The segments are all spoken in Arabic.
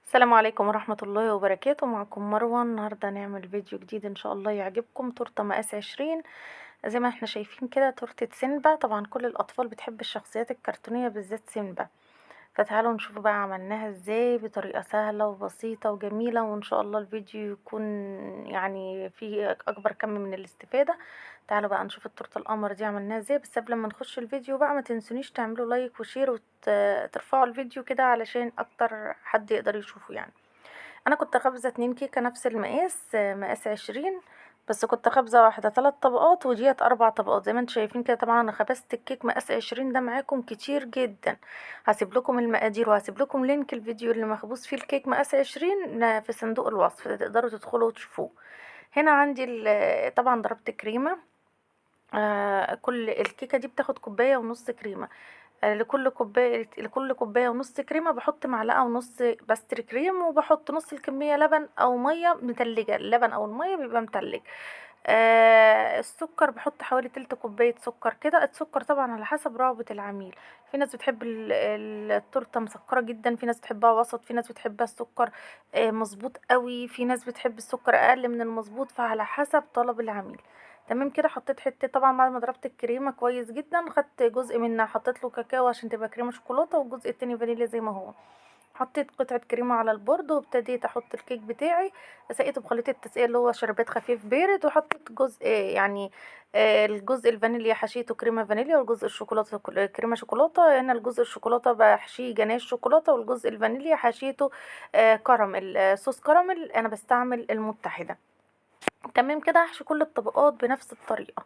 السلام عليكم ورحمة الله وبركاته. معكم مروة. النهاردة هنعمل فيديو جديد ان شاء الله يعجبكم. تورتة مقاس 20 زي ما احنا شايفين كده، تورتة سيمبا. طبعا كل الاطفال بتحب الشخصيات الكرتونية بالذات سيمبا. فتعالوا نشوف بقى عملناها ازاي بطريقة سهلة وبسيطة وجميلة، وان شاء الله الفيديو يكون يعني فيه اكبر كم من الاستفادة. تعالوا بقى نشوف التورتة القمر دي عملناها ازاي. بس قبل ما نخش الفيديو بقى ما تنسونيش تعملوا لايك وشير وترفعوا الفيديو كده علشان اكتر حد يقدر يشوفه يعني. انا كنت خابزه 2 كيكه نفس المقاس، مقاس 20. بس كنت خابزه واحده 3 طبقات وديت 4 طبقات زي ما انتم شايفين كده. طبعا انا خبزت الكيك مقاس 20 ده معاكم كتير جدا. هسيب لكم المقادير وهسيب لكم لينك الفيديو اللي مخبوز فيه الكيك مقاس 20 في صندوق الوصف، تقدروا تدخلوا وتشوفوه. هنا عندي طبعا ضربت كريمه. كل الكيكه دي بتاخد كوبايه ونص كريمه. لكل كوباية ونص كريمة بحط معلقة ونص باستري كريم، وبحط نص الكمية لبن أو مية متلجة. اللبن أو المية بيبقى متلج. السكر بحط حوالي تلت كوباية سكر كده. السكر طبعا على حسب رغبة العميل. في ناس بتحب التورتة مسكرة جدا، في ناس بتحبها وسط، في ناس بتحبها السكر مظبوط قوي، في ناس بتحب السكر أقل من المظبوط، فعلى حسب طلب العميل. تمام كده. حطيت حته طبعا بعد ما ضربت الكريمه كويس جدا، خدت جزء منها حطيت له كاكاو عشان تبقى كريمه شوكولاته، والجزء التاني فانيليا زي ما هو. حطيت قطعه كريمه على البورد وابتديت احط الكيك بتاعي. سقيته بخليط التسقيه اللي هو شربات خفيف بارد، وحطيت جزء يعني الجزء الفانيليا حشيته كريمه فانيليا، والجزء الشوكولاته كريمه شوكولاته. هنا الجزء الشوكولاته بحشيه جناش شوكولاته، والجزء الفانيليا حشيته كراميل، صوص كراميل. انا بستعمل المتحده. تمام كده. هحشي كل الطبقات بنفس الطريقة.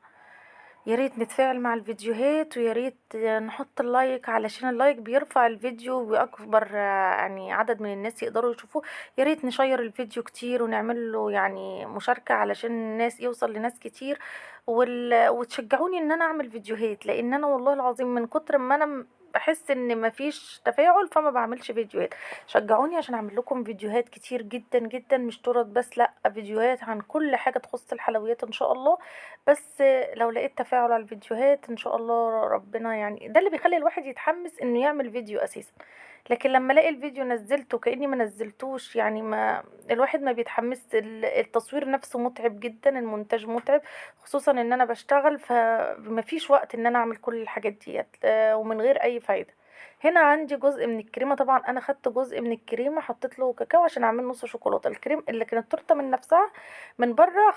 يا ريت نتفاعل مع الفيديوهات، ويا ريت نحط اللايك علشان اللايك بيرفع الفيديو واكبر يعني عدد من الناس يقدروا يشوفوه. يا ريت نشير الفيديو كتير ونعمل له يعني مشاركة علشان الناس يوصل لناس كتير. وتشجعوني ان انا اعمل فيديوهات، لان انا والله العظيم من كتر ما انا بحس ان مفيش تفاعل فما بعملش فيديوهات. شجعوني عشان اعمل لكم فيديوهات كتير جدا جدا، مش تورت بس، لا، فيديوهات عن كل حاجة تخص الحلويات ان شاء الله. بس لو لقيت تفاعل على الفيديوهات ان شاء الله ربنا يعني ده اللي بيخلي الواحد يتحمس انه يعمل فيديو اساسا. لكن لما الاقي الفيديو نزلته كأني ما نزلتوش يعني ما الواحد ما بيتحمس. التصوير نفسه متعب جدا، المونتاج متعب، خصوصا ان انا بشتغل فما فيش وقت ان انا اعمل كل الحاجات ديت ومن غير اي فايدة. هنا عندي جزء من الكريمه. طبعا انا خدت جزء من الكريمه حطيت له كاكاو عشان اعمل نص شوكولاته. الكريم اللي كانت التورته من نفسها من بره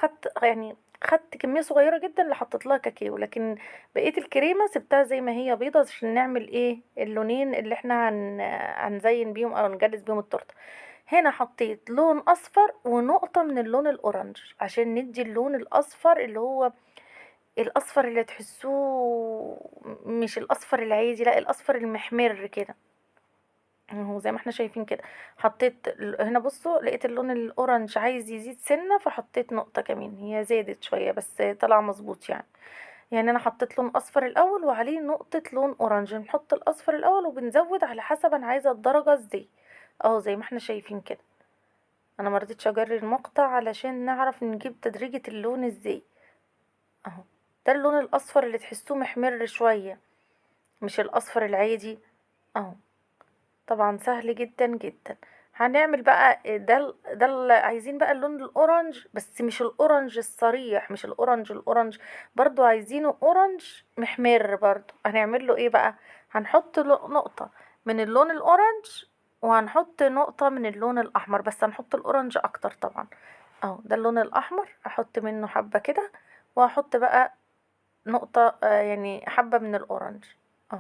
خدت كميه صغيره جدا اللي حطيت لها كاكاو، لكن بقيه الكريمه سبتها زي ما هي بيضه عشان نعمل ايه اللونين اللي احنا هنزين بيهم او نجلس بيهم التورته. هنا حطيت لون اصفر ونقطه من اللون الاورنج عشان ندي اللون الاصفر اللي هو الاصفر اللي تحسوه مش الاصفر العادي، لا، الاصفر المحمر كده. اهو زي ما احنا شايفين كده. حطيت هنا بصوا لقيت اللون الاورنج عايز يزيد سنة، فحطيت نقطة كمان، هي زادت شوية بس طلع مظبوط يعني. يعني انا حطيت لون اصفر الاول وعليه نقطة لون اورنج. بنحط الاصفر الاول وبنزود على حسب انا عايزة الدرجة ازاي. اهو زي ما احنا شايفين كده. انا مرضتش اجري المقطع علشان نعرف نجيب تدريجة اللون ازاي. اهو ده اللون الاصفر اللي تحسوه محمر شوية، مش الاصفر العادي. اهو طبعا سهل جدا جدا. هنعمل بقى عايزين بقى اللون الاورنج، بس مش الاورنج الصريح، مش الاورنج برضو عايزينه اورنج محمر. برضو هنعمل له ايه بقى؟ هنحط له نقطة من اللون الاورنج، وهنحط نقطة من اللون الاحمر، بس هنحط الاورنج اكتر طبعا. اهو ده اللون الاحمر، احط منه حبة كده، وهحط بقى نقطة يعني حبة من الاورنج. اهو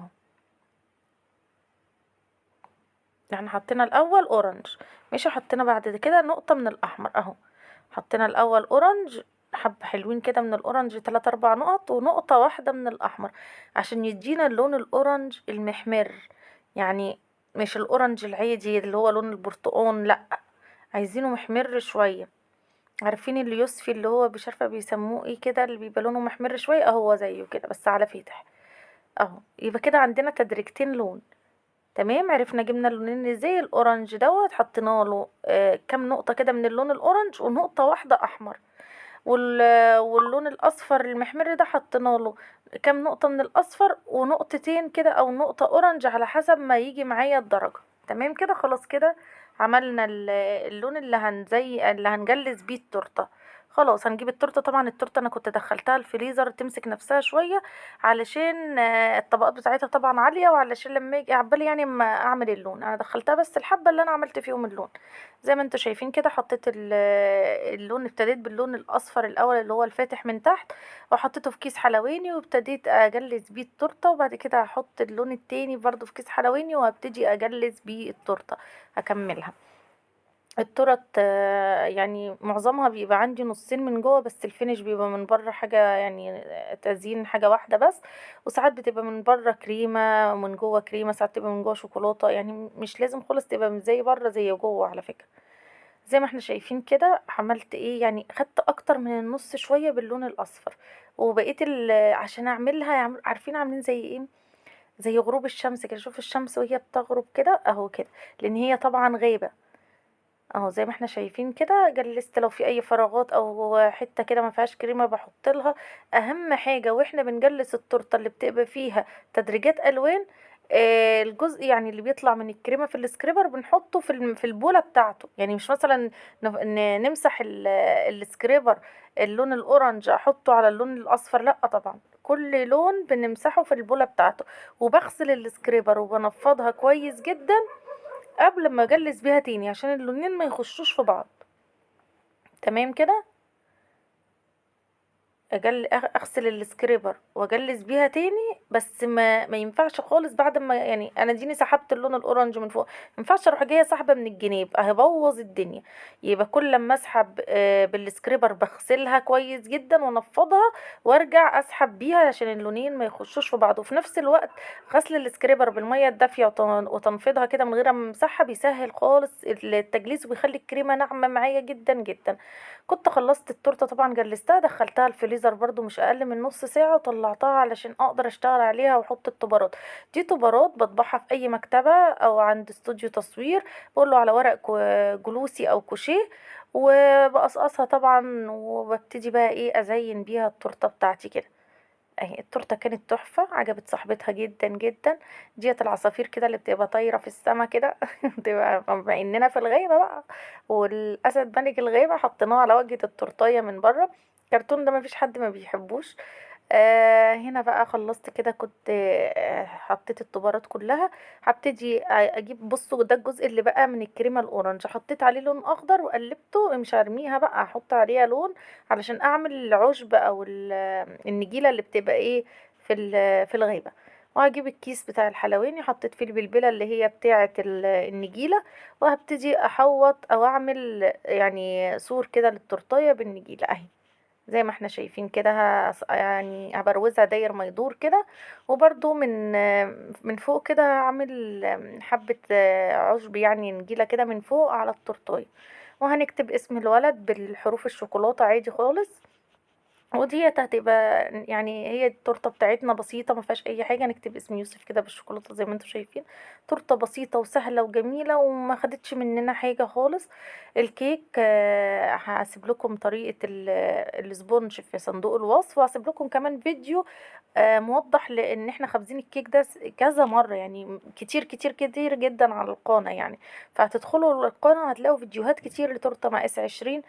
يعني حطينا الاول اورنج، ماشي، حطينا بعد كده نقطة من الاحمر. اهو حطينا الاول اورنج، حبة حلوين كده من الاورنج 3 4 نقط، ونقطة واحدة من الاحمر عشان يدينا اللون الاورنج المحمر. يعني مش الاورنج العادي اللي هو لون البرتقال، لا، عايزينه محمر شوية. عارفين اليوسفي اللي هو مش عارفة بيسموه ايه كده، اللي بيبقى لونه محمر شوية، اهو زيه كده بس على فاتح. اهو يبقى كده عندنا تدريجتين لون. تمام. عرفنا جبنا اللونين ازاي. الاورنج دوت حطينا له كام نقطة كده من اللون الاورنج ونقطة واحدة احمر. واللون الاصفر المحمر ده حطينا له كام نقطة من الاصفر ونقطتين كده او نقطة اورنج على حسب ما يجي معايا الدرجة. تمام كده. خلاص كده عملنا اللون اللي هنجلس بيه التورته. خلاص هنجيب التورته. طبعا التورته انا كنت دخلتها الفريزر تمسك نفسها شويه، علشان الطبقات بتاعتها طبعا عاليه، وعلشان لما يجي عبالي يعني اما اعمل اللون، انا دخلتها بس الحبه اللي انا عملت فيهم اللون. زي ما انتوا شايفين كده، حطيت اللون. ابتديت باللون الاصفر الاول اللي هو الفاتح من تحت، وحطيته في كيس حلواني، وابتديت اجلس بيه التورته. وبعد كده هحط اللون التاني برضو في كيس حلواني، وهبتدي اجلس بيه التورته هكملها. التورت يعني معظمها بيبقى عندي نصين من جوه بس، الفينش بيبقى من بره حاجة يعني تزيين حاجة واحدة بس. وساعات بتبقى من بره كريمة ومن جوه كريمة، ساعات تبقى من جوه شوكولاتة، يعني مش لازم خالص تبقى من زي بره زي جوه على فكرة. زي ما احنا شايفين كده، عملت ايه يعني، خدت اكتر من النص شوية باللون الاصفر. وبقيت عشان اعملها عارفين عاملين زي ايه؟ زي غروب الشمس كده. شوف الشمس وهي بتغرب كده اهو كده، لان هي طبعا غابة اهو. زي ما احنا شايفين كده، جلست لو في اي فراغات او حته كده ما فيهاش كريمه بحط لها. اهم حاجه واحنا بنجلس التورته اللي بتبقى فيها تدريجات الوان، الجزء يعني اللي بيطلع من الكريمه في السكريبر بنحطه في البوله بتاعته. يعني مش مثلا نمسح السكريبر اللون الاورنج احطه على اللون الاصفر، لا طبعا كل لون بنمسحه في البوله بتاعته. وبغسل السكريبر وبنفضها كويس جدا قبل ما اجلس بيها تاني، عشان اللونين ما يخشوش في بعض. تمام كده. اغسل السكريبر واجلس بيها تاني، بس ما ينفعش خالص بعد ما يعني انا ديني سحبت اللون الاورنج من فوق، ما ينفعش اروح جايه سحبه من الجناب هبوظ الدنيا. يبقى كل لما اسحب بالسكريبر بغسلها كويس جدا وانفضها، وارجع اسحب بيها عشان اللونين ما يخشوش في بعض. وفي نفس الوقت غسل السكريبر بالميه الدافيه وتنفيضها كده من غير ما امسحها بيسهل خالص التجليس، وبيخلي الكريمه ناعمه معايا جدا جدا. كنت خلصت التورته طبعا، جلستها دخلتها الفريزر برضو مش اقل من نص ساعه، وطلعتها علشان اقدر اشتغل عليها واحط الطبرات. دي طبرات بطبعها في اي مكتبه او عند استوديو تصوير، بقوله على ورق جلوسي او كوشيه، وبقصقصها طبعا، وببتدي بقى ايه ازين بيها التورته بتاعتي كده. اهي التورته كانت تحفه، عجبت صاحبتها جدا جدا. ديت العصافير كده اللي بتبقى طايره في السما كده بتبقى بما اننا في الغابه بقى، والاسد ملك الغابه حطيناه على واجهه التورتايه من بره. الكرتون ده مفيش حد ما بيحبوش. هنا بقى خلصت كده، كنت حطيت الطبارات كلها. هبتدي اجيب، بصوا ده الجزء اللي بقى من الكريمه الاورنج، حطيت عليه لون اخضر وقلبته، مش هرميها بقى، احط عليها لون علشان اعمل العشب او النجيله اللي بتبقى ايه في الغابه. وهجيب الكيس بتاع الحلواني، حطيت فيه البلبله اللي هي بتاعه النجيله، وهبتدي احوط او اعمل يعني سور كده للتورتايه بالنجيله اهي. زي ما احنا شايفين كده، يعني هبروزها داير ما يدور كده. وبرده من فوق كده هعمل حبة عشب يعني نجيلة كده من فوق على التورتاية. وهنكتب اسم الولد بالحروف الشوكولاتة عادي خالص. وديت هتبقى يعني هي التورته بتاعتنا بسيطه ما فيهاش اي حاجه. نكتب اسم يوسف كده بالشوكولاته زي ما انتم شايفين. تورته بسيطه وسهله وجميله وما خدتش مننا حاجه خالص. الكيك هسيب لكم طريقه السبونج في صندوق الوصف، وهسيب لكم كمان فيديو موضح، لان احنا خابزين الكيك ده كذا مره، يعني كتير كتير كتير جدا على القناه يعني. فهتدخلوا القناه هتلاقوا فيديوهات كتير لتورته مقاس 20.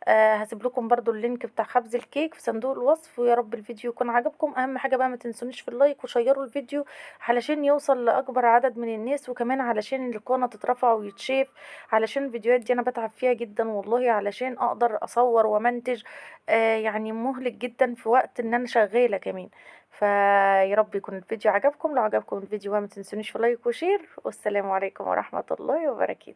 هسيب لكم برضو اللينك بتاع خبز الكيك في صندوق الوصف. ويا رب الفيديو يكون عجبكم. اهم حاجة بقى ما تنسونيش في اللايك وشيروا الفيديو علشان يوصل لاكبر عدد من الناس، وكمان علشان القناة تترفع ويتشاف، علشان الفيديوهات دي انا بتعب فيها جدا والله، علشان اقدر اصور ومنتج. يعني مهلك جدا في وقت ان انا شغالة كمان. فيا رب يكون الفيديو عجبكم. لو عجبكم الفيديو بقى ما تنسونيش في لايك وشير، والسلام عليكم ورحمة الله وبركاته.